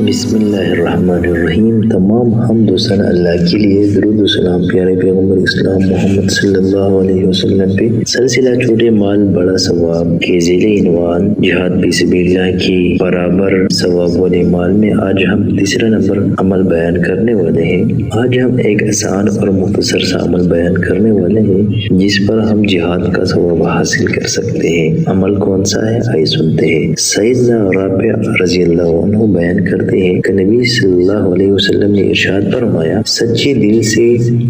بسم اللہ الرحمن الرحیم۔ تمام حمد و ثنا اللہ کے لیے، درود و سلام پیارے پیغمبر اسلام محمد صلی اللہ علیہ وسلم پہ۔ سلسلہ چھوٹے مال بڑا ثواب کے ذیل عنوان جہاد فی سبیل اللہ کی برابر ثواب والے مال میں آج ہم تیسرا نمبر عمل بیان کرنے والے ہیں۔ آج ہم ایک آسان اور مختصر سا عمل بیان کرنے والے ہیں جس پر ہم جہاد کا ثواب حاصل کر سکتے ہیں۔ عمل کون سا ہے؟ آئیے سنتے ہیں۔ سیدنا رافع رضی اللہ عنہ بیان کرتے ہیں کہ نبی صلی اللہ علیہ وسلم نے ارشاد فرمایا، سچے دل سے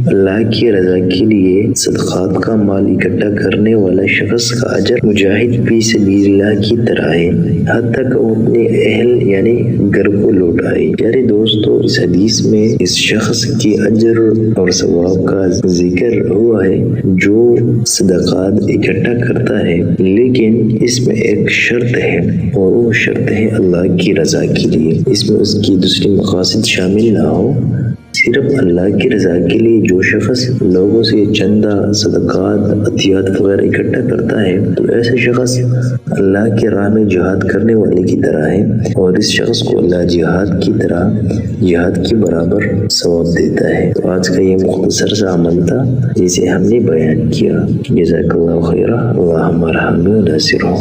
اللہ کی رضا کے لیے صدقات کا مال اکٹھا کرنے والا شخص کا اجر مجاہد فی سبیل اللہ کی طرح ہے، حتیٰ کہ وہ اپنے اہل یعنی گھر کو لوٹ آئے۔ پیارے دوستو، اس حدیث میں اس شخص کی اجر اور ثواب کا ذکر ہوا ہے جو صدقات اکٹھا کرتا ہے، لیکن اس میں ایک شرط ہے اور وہ شرط ہے اللہ کی رضا کے لیے۔ اس میں اس کی دوسری مقاصد شامل نہ ہو، صرف اللہ کی رضا کے لیے جو شخص لوگوں سے چندہ، صدقات، عطیات وغیرہ اکٹھا کرتا ہے تو ایسے شخص اللہ کی راہ میں جہاد کرنے والے کی طرح ہے، اور اس شخص کو اللہ جہاد کی برابر ثواب دیتا ہے۔ تو آج کا یہ مختصر سا عمل تھا جسے ہم نے بیان کیا۔ جزاک اللہ خیرہ، اللہم ارحمنا و ناصرہ۔